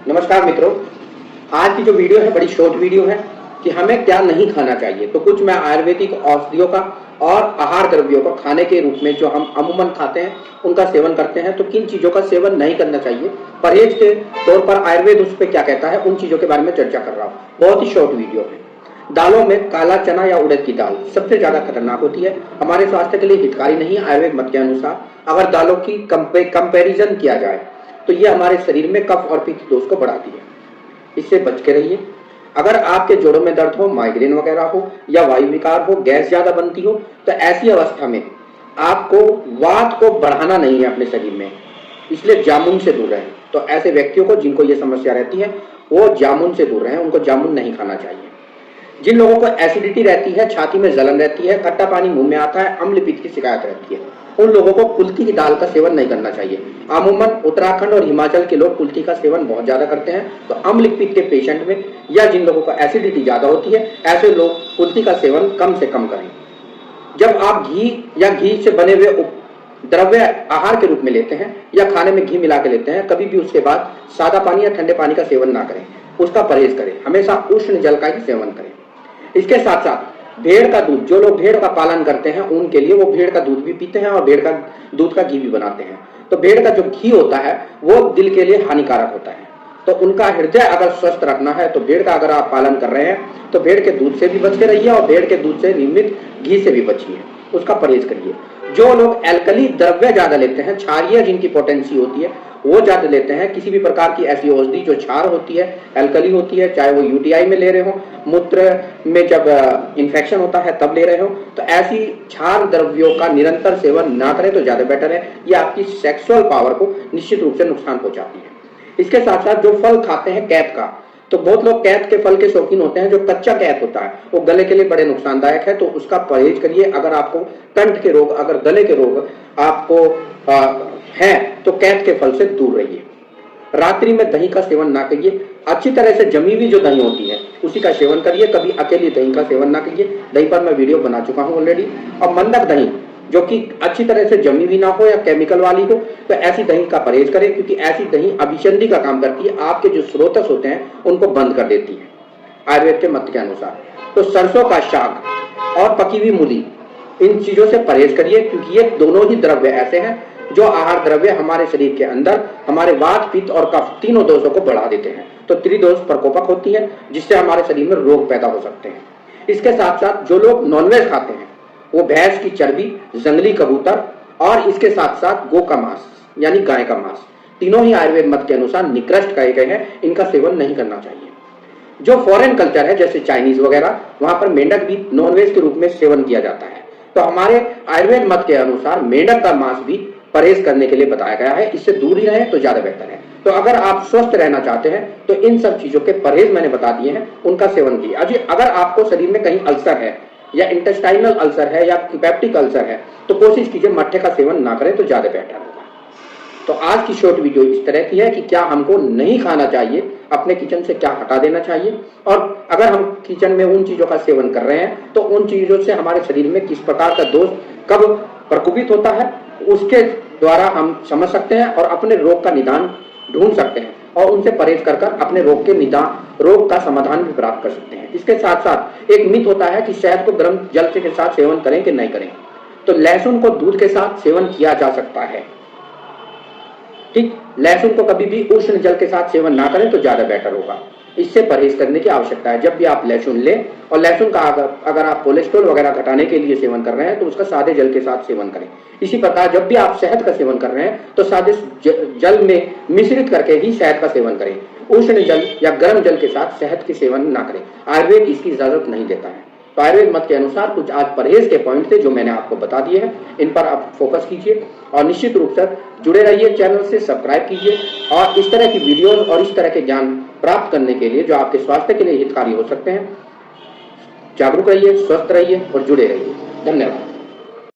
नमस्कार मित्रों, आज की जो वीडियो है बड़ी शॉर्ट वीडियो है कि हमें क्या नहीं खाना चाहिए। तो कुछ मैं आयुर्वेदिक औषधियों का और आहार द्रव्यों का खाने के रूप में जो हम अमूमन खाते हैं उनका सेवन करते हैं, तो किन चीज़ों का सेवन नहीं करना चाहिए, परहेज के तौर पर आयुर्वेद उस पर क्या कहता है, उन चीज़ों के बारे में चर्चा कर रहा हूँ। बहुत ही शॉर्ट वीडियो है। दालों में काला चना या उड़द की दाल सबसे ज्यादा खतरनाक होती है, हमारे स्वास्थ्य के लिए हितकारी नहीं है। आयुर्वेद मत के अनुसार अगर दालों की कंपैरिजन किया जाए तो ये हमारे शरीर में कफ और पित्त दोष को बढ़ाती है, इससे बच के रहिए। अगर आपके जोड़ों में दर्द हो, माइग्रेन वगैरह हो या वायु विकार हो, गैस ज्यादा बनती हो, तो ऐसी अवस्था में आपको वात को बढ़ाना नहीं है अपने शरीर में, इसलिए जामुन से दूर रहें। तो ऐसे व्यक्तियों को जिनको ये समस्या रहती है वो जामुन से दूर रहें, उनको जामुन नहीं खाना चाहिए। जिन लोगों को एसिडिटी रहती है, छाती में जलन रहती है, खट्टा पानी मुंह में आता है, अम्ल पित्त की शिकायत रहती है, उन लोगों को कुल्थी की दाल का सेवन नहीं करना चाहिए। अमूमन उत्तराखंड और हिमाचल के लोग कुल्थी का सेवन बहुत ज्यादा करते हैं, तो अम्ल पित्त के पेशेंट में या जिन लोगों को एसिडिटी ज्यादा होती है ऐसे लोग कुल्थी का सेवन कम से कम करें। जब आप घी या घी से बने हुए द्रव्य आहार के रूप में लेते हैं या खाने में घी मिला के लेते हैं, कभी भी उसके बाद सादा पानी या ठंडे पानी का सेवन ना करें, उसका परहेज करें, हमेशा उष्ण जल का ही सेवन करें। इसके साथ साथ भेड़ का दूध, जो लोग भेड़ का पालन करते हैं उनके लिए वो भेड़ का दूध भी पीते हैं और भेड़ का दूध का घी भी बनाते हैं। तो भेड़ का जो घी होता है वो दिल के लिए हानिकारक होता है, तो उनका हृदय अगर स्वस्थ रखना है तो भेड़ का अगर आप पालन कर रहे हैं तो भेड़ के दूध से भी बच के रहिए और भेड़ के दूध से निर्मित घी से भी बचिए, उसका परहेज करिए। जो लोग एल्कली द्रव्य ज्यादा लेते हैं, क्षारीय जिनकी पोटेंसी होती है वो ज्यादा लेते हैं, किसी भी प्रकार की ऐसी औषधि जो क्षार होती है, एल्कली होती है, चाहे वो यूटीआई में ले रहे हो, मूत्र में जब इन्फेक्शन होता है तब ले रहे हो, तो ऐसी क्षार द्रव्यों का निरंतर सेवन ना करें तो ज्यादा बेटर है। ये आपकी सेक्सुअल पावर को निश्चित रूप से नुकसान पहुंचाती है। इसके साथ साथ जो फल खाते हैं कैत का, तो बहुत लोग कैत के फल के शौकीन होते हैं। जो कच्चा कैत होता है वो गले के लिए बड़े नुकसानदायक है, तो उसका परहेज करिए। अगर आपको कंठ के रोग, अगर गले के रोग आपको है तो कैत के फल से दूर रहिए। रात्रि में दही का सेवन ना करिए, अच्छी तरह से जमी हुई जो दही होती है उसी का सेवन करिए, कभी अकेली दही का सेवन ना करिए। दही पर मैं वीडियो बना चुका हूं ऑलरेडी। और मंदक दही जो कि अच्छी तरह से जमी हुई ना हो या केमिकल वाली हो, तो ऐसी दही का परहेज करें, क्योंकि ऐसी दही अभिसंधि का काम करती है, आपके जो स्रोतस होते हैं उनको बंद कर देती है आयुर्वेद के मत के अनुसार। तो सरसों का शाक और पकी हुई मूली, इन चीजों से परहेज करिए, क्योंकि ये दोनों ही द्रव्य ऐसे हैं जो आहार द्रव्य हमारे शरीर के अंदर हमारे वात, पित्त और कफ तीनों दोषों को बढ़ा देते हैं। तो त्रिदोष प्रकोपक होती है, जिससे हमारे शरीर में रोग पैदा हो सकते हैं। इसके साथ साथ जो लोग नॉनवेज खाते हैं वो भैंस की चर्बी, जंगली कबूतर और इसके साथ साथ गो का मांस यानी गाय का मांस, तीनों ही आयुर्वेद मत के अनुसार निकृष्ट कहे गए हैं, इनका सेवन नहीं करना चाहिए। जो फॉरेन कल्चर है जैसे चाइनीज वगैरह, वहां पर मेंढक भी नॉनवेज के रूप में सेवन किया जाता है। तो हमारे आयुर्वेद मत के अनुसार मेंढक का मांस भी परहेज करने के लिए बताया गया है, इससे दूर ही रहें तो ज्यादा बेहतर है। तो अगर आप स्वस्थ रहना चाहते हैं तो इन सब चीजों के परहेज मैंने बता दिए हैं, उनका सेवन कीजिए। अगर आपको शरीर में कहीं अल्सर है या इंटेस्टाइनल अल्सर है या पेप्टिक अल्सर है तो कोशिश कीजिए मट्ठे का सेवन ना करें तो ज्यादा बेहतर होगा। तो आज की शॉर्ट वीडियो इस तरह की है कि क्या हमको नहीं खाना चाहिए, अपने किचन से क्या हटा देना चाहिए, और अगर हम किचन में उन चीजों का सेवन कर रहे हैं तो उन चीजों से हमारे शरीर में किस प्रकार का दोष कब प्रकोपित होता है उसके द्वारा हम समझ सकते हैं और अपने रोग का निदान ढूंढ सकते हैं और उनसे परहेज कर अपने रोग के निदान, रोग का समाधान भी प्राप्त कर सकते हैं। इसके साथ साथ एक मिथ होता है कि शहद को गर्म जल के साथ सेवन करें कि नहीं करें। तो लहसुन को दूध के साथ सेवन किया जा सकता है, ठीक। लहसुन को कभी भी उष्ण जल के साथ सेवन ना करें तो ज्यादा बेटर होगा, इससे परहेज करने की आवश्यकता है। जब भी आप लहसुन लें, और लहसुन का अगर आप कोलेस्ट्रॉल वगैरह घटाने के लिए सेवन कर रहे हैं तो उसका सादे जल के साथ सेवन करें। इसी प्रकार जब भी आप शहद का सेवन कर रहे हैं तो सादे जल में मिश्रित करके ही शहद का सेवन करें। उष्ण जल या गर्म जल के साथ शहद की सेवन ना करें, आयुर्वेद इसकी इजाजत नहीं देता है। तो आयुर्वेद मत के अनुसार कुछ आज परहेज के पॉइंट थे जो मैंने आपको बता दिए हैं, इन पर आप फोकस कीजिए और निश्चित रूप से जुड़े रहिए, चैनल से सब्सक्राइब कीजिए और इस तरह की वीडियोस और इस तरह के ज्ञान प्राप्त करने के लिए जो आपके स्वास्थ्य के लिए हितकारी हो सकते हैं। जागरूक रहिए, स्वस्थ रहिए और जुड़े रहिए। धन्यवाद।